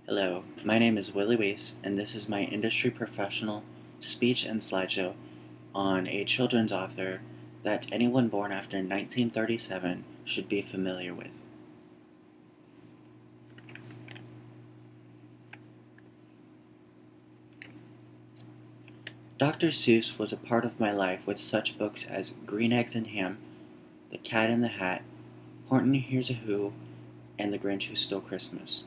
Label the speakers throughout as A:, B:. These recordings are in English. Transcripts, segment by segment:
A: Hello, my name is Willie Weese, and this is my industry professional speech and slideshow on a children's author that anyone born after 1937 should be familiar with. Dr. Seuss was a part of my life with such books as Green Eggs and Ham, The Cat in the Hat, Horton Hears a Who, and The Grinch Who Stole Christmas.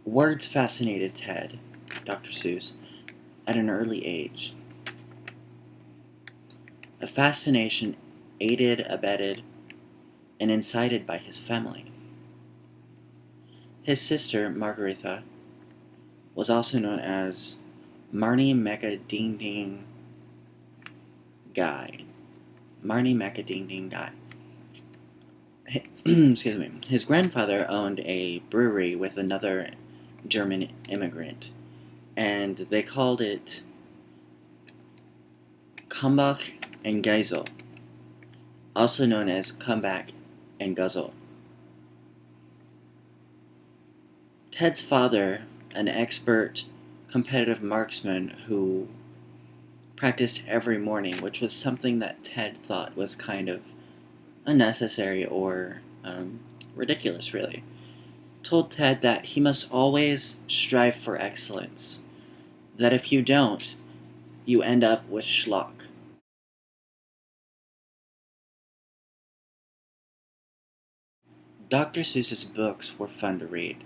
A: Words fascinated Ted, Dr. Seuss, at an early age. A fascination aided, abetted, and incited by his family. His sister, Margaretha, was also known as Marnie Mecca Ding Ding Guy. Marnie Mecca Ding Ding Guy. Excuse me. His grandfather owned a brewery with another German immigrant, and they called it Kumbach and Geisel, also known as Comeback and Guzzle. Ted's father, an expert competitive marksman who practiced every morning, which was something that Ted thought was kind of unnecessary or ridiculous, really, told Ted that he must always strive for excellence, that if you don't, you end up with schlock. Dr. Seuss's books were fun to read.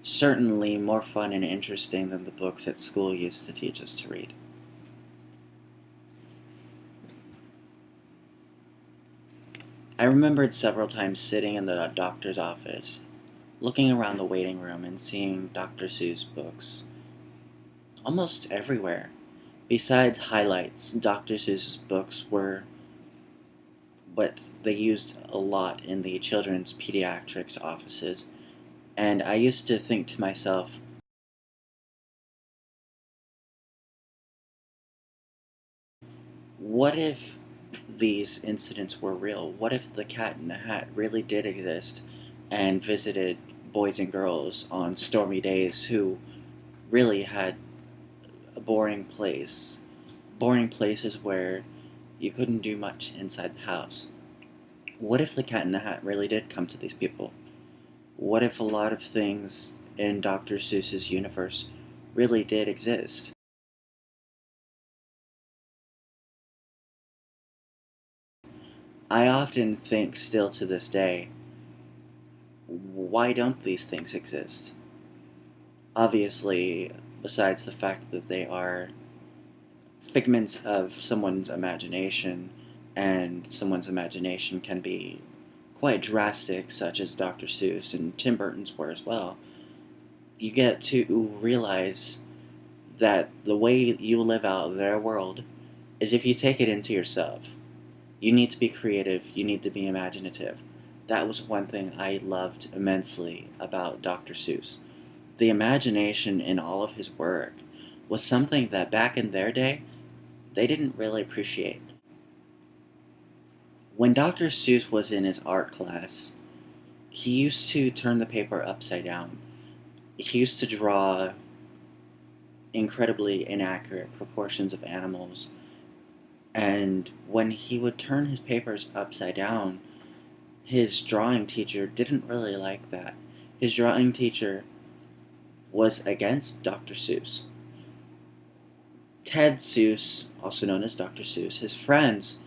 A: Certainly more fun and interesting than the books at school used to teach us to read. I remembered several times sitting in the doctor's office, looking around the waiting room and seeing Dr. Seuss books almost everywhere. Besides highlights, Dr. Seuss's books were what they used a lot in the children's pediatrics offices, and I used to think to myself, what if these incidents were real? What if the Cat in the Hat really did exist and visited boys and girls on stormy days who really had a boring places where you couldn't do much inside the house? What if the Cat in the Hat really did come to these people? What if a lot of things in Dr. Seuss's universe really did exist? I often think still to this day, why don't these things exist? Obviously, besides the fact that they are figments of someone's imagination, and someone's imagination can be quite drastic, such as Dr. Seuss and Tim Burton's were as well, you get to realize that the way you live out their world is if you take it into yourself. You need to be creative, you need to be imaginative. That was one thing I loved immensely about Dr. Seuss. The imagination in all of his work was something that back in their day, they didn't really appreciate. When Dr. Seuss was in his art class, he used to turn the paper upside down. He used to draw incredibly inaccurate proportions of animals, and when he would turn his papers upside down, his drawing teacher didn't really like that. His drawing teacher was against Dr. Seuss. Ted Seuss, also known as Dr. Seuss, his friends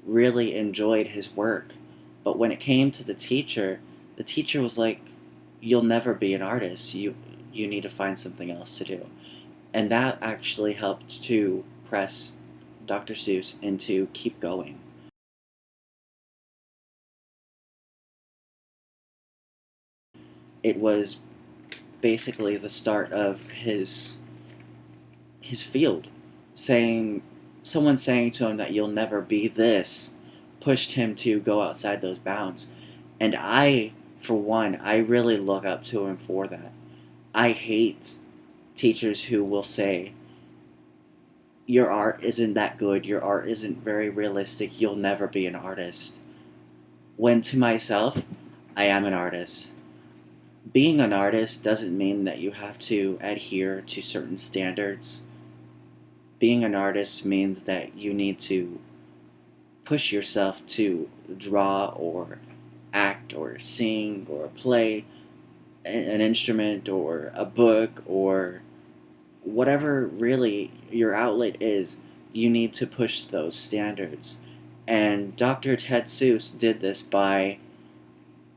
A: really enjoyed his work, but when it came to the teacher was like, "You'll never be an artist. You need to find something else to do." And that actually helped to press Dr. Seuss into keep going. It was basically the start of his field. Saying Someone saying to him that you'll never be this pushed him to go outside those bounds. And I, for one, I really look up to him for that. I hate teachers who will say, your art isn't that good, your art isn't very realistic, you'll never be an artist. When to myself, I am an artist. Being an artist doesn't mean that you have to adhere to certain standards. Being an artist means that you need to push yourself to draw or act or sing or play an instrument or a book or whatever really your outlet is. You need to push those standards. And Dr. Ted Seuss did this by,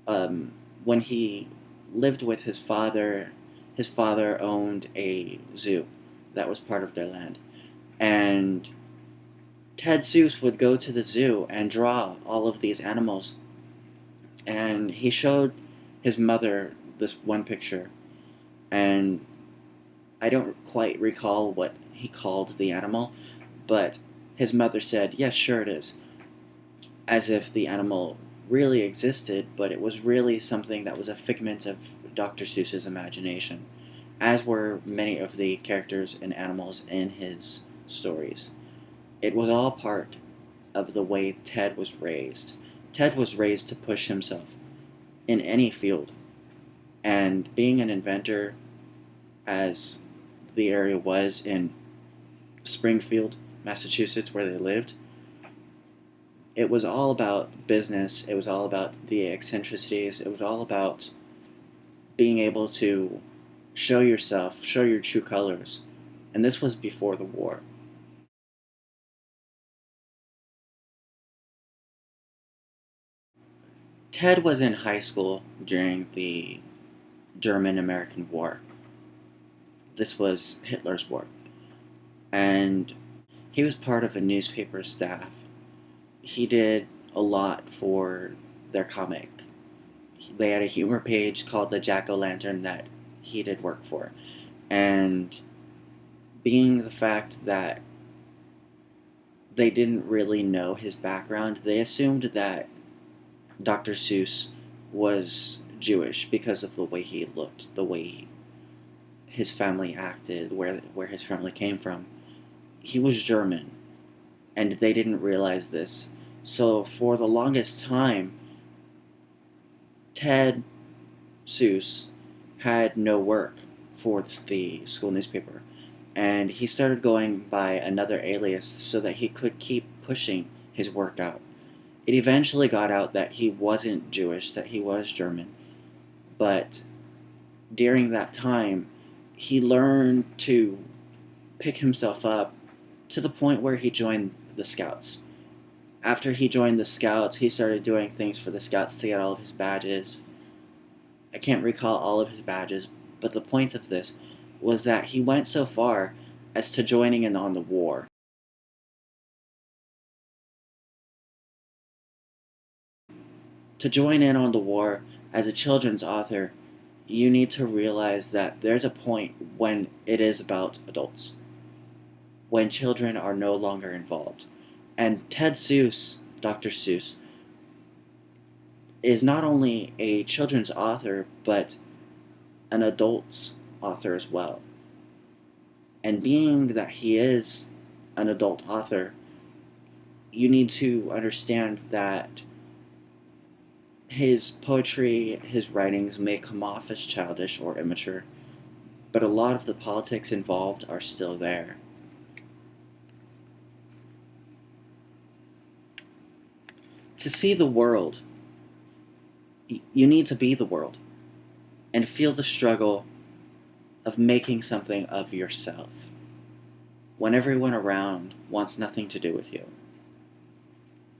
A: um, when he lived with his father owned a zoo that was part of their land. And Ted Seuss would go to the zoo and draw all of these animals. And he showed his mother this one picture. And I don't quite recall what he called the animal, but his mother said, "Yes, sure it is." As if the animal really existed, but it was really something that was a figment of Dr. Seuss's imagination, as were many of the characters and animals in his stories. It was all part of the way Ted was raised. Ted was raised to push himself in any field, and being an inventor, as the area was in Springfield, Massachusetts, where they lived, it was all about business, it was all about the eccentricities, it was all about being able to show yourself, show your true colors. And this was before the war. Ted was in high school during the German American War. This was Hitler's war. And he was part of a newspaper staff. He did a lot for their comic. They had a humor page called the Jack-O-Lantern that he did work for. And being the fact that they didn't really know his background, they assumed that Dr. Seuss was Jewish because of the way he looked, the way his family acted, where his family came from. He was German, and they didn't realize this. So for the longest time, Ted Seuss had no work for the school newspaper, and he started going by another alias so that he could keep pushing his work out. It eventually got out that he wasn't Jewish, that he was German, but during that time, he learned to pick himself up to the point where he joined the Scouts. After he joined the Scouts, he started doing things for the Scouts to get all of his badges. I can't recall all of his badges, but the point of this was that he went so far as to joining in on the war. To join in on the war as a children's author, you need to realize that there's a point when it is about adults, when children are no longer involved. And Ted Seuss, Dr. Seuss, is not only a children's author, but an adult's author as well. And being that he is an adult author, you need to understand that his poetry, his writings may come off as childish or immature, but a lot of the politics involved are still there. To see the world, you need to be the world and feel the struggle of making something of yourself when everyone around wants nothing to do with you.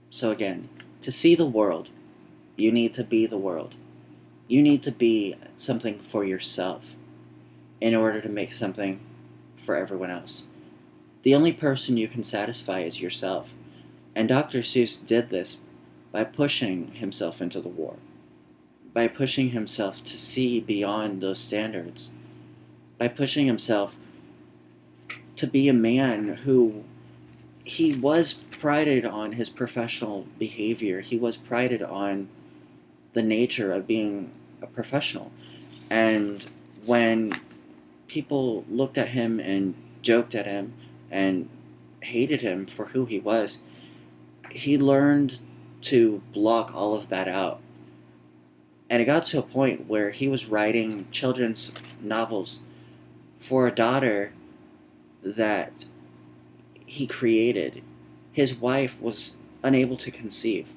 A: So again, to see the world, you need to be the world. You need to be something for yourself in order to make something for everyone else. The only person you can satisfy is yourself. And Dr. Seuss did this by pushing himself into the war, by pushing himself to see beyond those standards, by pushing himself to be a man who he was prided on his professional behavior. He was prided on the nature of being a professional. And when people looked at him and joked at him and hated him for who he was, he learned to block all of that out And it got to a point where he was writing children's novels for a daughter that he created. His wife was unable to conceive.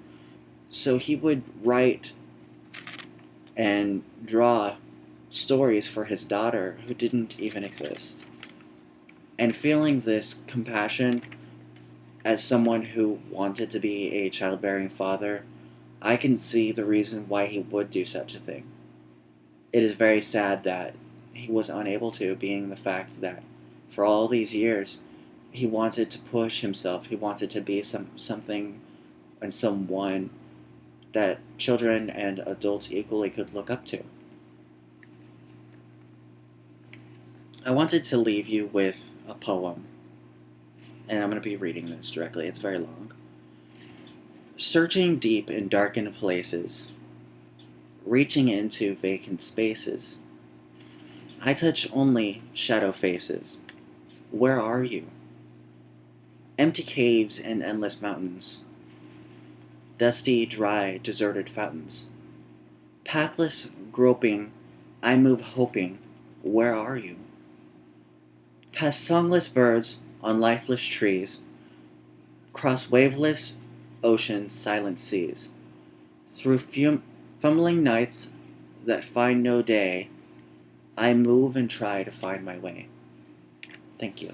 A: So he would write and draw stories for his daughter who didn't even exist. And feeling this compassion as someone who wanted to be a childbearing father, I can see the reason why he would do such a thing. It is very sad that he was unable to, being the fact that for all these years he wanted to push himself. He wanted to be something and someone that children and adults equally could look up to. I wanted to leave you with a poem, and I'm going to be reading this directly. It's very long. Searching deep in darkened places, reaching into vacant spaces, I touch only shadow faces. Where are you? Empty caves and endless mountains, dusty, dry, deserted fountains. Pathless, groping, I move hoping, where are you? Past songless birds on lifeless trees, cross waveless oceans, silent seas, through fumbling nights that find no day, I move and try to find my way. Thank you.